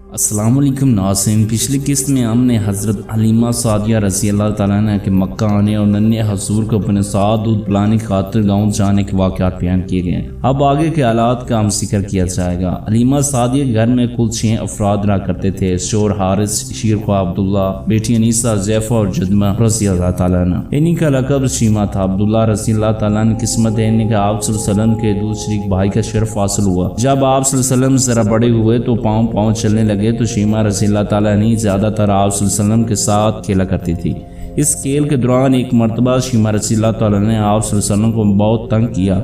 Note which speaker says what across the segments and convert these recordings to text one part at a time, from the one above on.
Speaker 1: السلام علیکم ناظرین، پچھلی قسط میں ہم نے حضرت حلیمہ سعدیہ رضی اللہ تعالیٰ عنہ کے مکہ آنے اور ننھے حضور کو اپنے ساتھ دودھ پلانے کی خاطر گاؤں جانے کے واقعات بیان کیے گئے ہیں۔ اب آگے کے حالات کا ہم ذکر کیا جائے گا۔ حلیمہ سعدیہ کے گھر میں کل 6 افراد رہا کرتے تھے: شوہر حارث، شیرخواہ عبداللہ، بیٹی انیسہ، زیفہ اور جدمہ رضی اللہ تعالیٰ عنہ۔ انہی کا لقب شیمہ تھا۔ عبداللہ رضی اللہ تعالیٰ عنہ قسمت ہے انہیں کہ آپ صلی اللہ علیہ وسلم کے دودھ شریک بھائی کا شرف حاصل ہوا۔ جب آپ صلی اللہ علیہ وسلم ذرا بڑے ہوئے تو پاؤں چلنے لگے تو شیمہ رضی اللہ تعالیٰ عنہ زیادہ تر آپ صلی اللہ علیہ وسلم کے ساتھ کھیلا کرتی تھی۔ اس کھیل کے دوران ایک مرتبہ شیمہ رضی اللہ تعالیٰ نے آپ صلی اللہ علیہ وسلم کو بہت تنگ کیا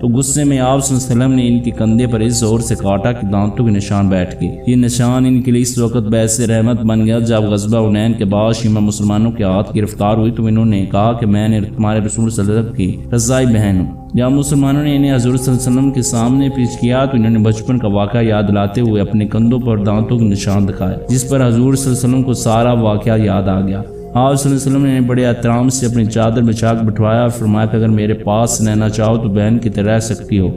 Speaker 1: تو غصے میں آپ صلی اللہ علیہ وسلم نے ان کے کندھے پر اس زور سے کاٹا کہ دانتوں کے نشان بیٹھ گئے۔ یہ نشان ان کے لیے اس وقت باعث رحمت بن گیا۔ جب غزوہ حنین کے بعد شیمہ مسلمانوں کے ہاتھ گرفتار ہوئی تو انہوں نے کہا کہ میں نے تمہارے رسول صلی اللہ علیہ وسلم کی رضائی بہن ہوں۔ جب مسلمانوں نے انہیں حضور صلی اللہ علیہ وسلم کے سامنے پیش کیا تو انہوں نے بچپن کا واقعہ یاد دلاتے ہوئے اپنے کندھوں پر دانتوں کے نشان دکھائے، جس پر حضور صلی اللہ علیہ وسلم کو سارا واقعہ یاد آ گیا۔ آپ صلی اللہ علیہ وسلم نے بڑے احترام سے اپنی چادر بچھا کر بٹھوایا اور فرمایا کہ اگر میرے پاس رہنا چاہو تو بہن کی طرح رہ سکتی ہو،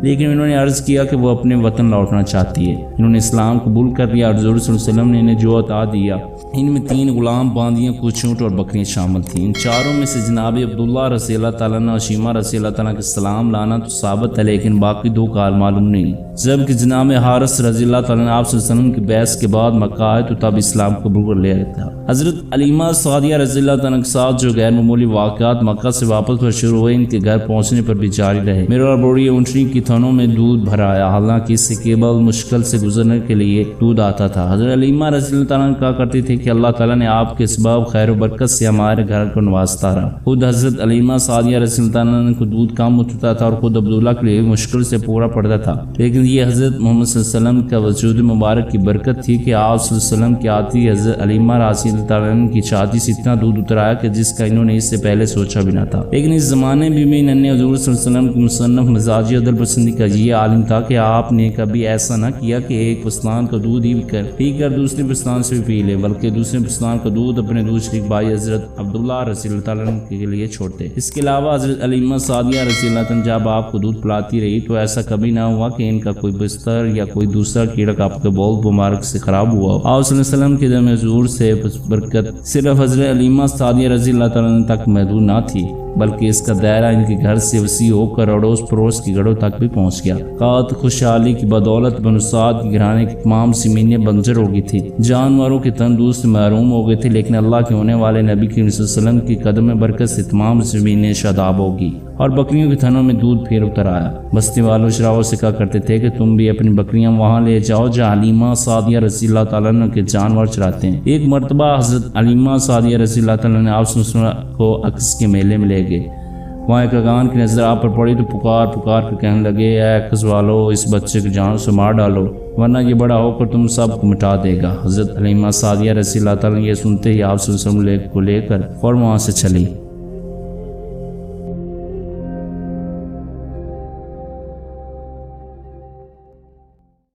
Speaker 1: لیکن انہوں نے عرض کیا کہ وہ اپنے وطن لوٹنا چاہتی ہے۔ انہوں نے اسلام قبول کر لیا اور حضور صلی اللہ علیہ وسلم نے انہیں جو عطا دیا ان میں 3 غلام، باندیاں، کچھ اونٹ اور بکریاں شامل تھیں۔ ان چاروں میں سے جناب عبداللہ رضی اللہ تعالیٰ عنہ اور شیمہ رضی اللہ تعالیٰ کے سلام لانا تو ثابت ہے، لیکن باقی 2 کا معلوم نہیں۔ جبکہ جناب حارث رضی اللہ تعالیٰ نے آپ صلی اللہ علیہ وسلم کی بعثت کے بعد مکہ آئے تو تب اسلام قبول کر لیا تھا۔ حضرت حلیمہ سعدیہ رضی اللہ تعالیٰ کے ساتھ جو غیر معمولی واقعات مکہ سے واپس پر شروع ہوئے ان کے گھر پہنچنے پر بھی جاری رہے۔ میرا بوڑھی اونٹنی کی تھنوں میں دودھ بھر آیا، حالانکہ اس سے کیبل مشکل سے گزرنے کے لیے دودھ آتا تھا۔ حضرت حلیمہ رضی اللہ تعالیٰ کہا کرتی تھی کہ اللہ تعالیٰ نے آپ کے سبب خیر و برکت سے ہمارے گھر کو نوازتا رہا۔ خود حضرت حلیمہ سعدیہ رضی اللہ تعالیٰ کو دودھ کم ہوتا تھا اور خود عبداللہ کے لیے مشکل سے پورا پڑتا تھا، لیکن یہ حضرت محمد صلی اللہ علیہ وسلم کا وجود مبارک کی برکت تھی کہ آپ صلی اللہ علیہ وسلم کی آتی حضرت حلیمہ رضی اللہ تعالیٰ کی چھاتی سے اتنا دودھ اترایا کہ جس کا انہوں نے اس سے پہلے سوچا بھی نہ تھا۔ لیکن اس زمانے میں ننھے حضور صلی اللہ علیہ وسلم کی مصنف مزاجی عدل پسندی کا یہ عالم تھا کہ آپ نے کبھی ایسا نہ کیا کہ ایک پستان کا دودھ ہی پی کر دوسرے پستان سے بھی پی لے، بلکہ دوسرے پستان کا دودھ اپنے دودھ شریک بھائی حضرت عبداللہ رضی اللہ تعالیٰ کے لیے چھوڑتے۔ اس کے علاوہ حضرت حلیمہ سعدیہ رضی اللہ تعالیٰ جب آپ کو دودھ پلاتی رہی تو ایسا کبھی نہ ہوا کہ ان کا کوئی بستر یا کوئی دوسرا کیڑا آپ کے بول مبارک سے خراب ہوا۔ آپ صلی اللہ علیہ وسلم کے دم حضور سے برکت صرف حضرت حلیمہ سعدیہ رضی اللہ تعالیٰ تک محدود نہ تھی، بلکہ اس کا دائرہ ان کے گھر سے وسیع ہو کر اڑوس پڑوس کی گھروں تک بھی پہنچ گیا۔ قحط خوشحالی کی بدولت بنو سعد کے گھرانے کی تمام زمینیں بنجر ہو گئی تھی، جانوروں کے تندرست سے محروم ہو گئے تھے، لیکن اللہ کے ہونے والے نبی کریم صلی اللہ علیہ وسلم کی قدم برکت سے تمام زمینیں شاداب ہوگی اور بکریوں کے تھنوں میں دودھ پھر اتر آیا۔ بستی والوں شراؤں سے کہا کرتے تھے کہ تم بھی اپنی بکریاں وہاں لے جاؤ جہاں حلیمہ سعدیہ رضی اللہ تعالیٰ عنہ کے جانور چراتے ہیں۔ ایک مرتبہ حضرت حلیمہ سعدیہ رضی اللہ تعالیٰ نے آپ صلی اللہ علیہ وسلم کو عکس کے میلے میں لے گئے۔ وہاں ایک اگان کی نظر آپ پر پڑی تو پکار کر کہنے لگے، اے عکس والو، اس بچے کی جان سے مار ڈالو ورنہ یہ بڑا ہو کر تم سب کو مٹا دے گا۔ حضرت حلیمہ سعدیہ رضی اللہ تعالیٰ یہ سنتے ہی آپ صلی اللہ علیہ وسلم کو لے کر فوراً وہاں سے چلی۔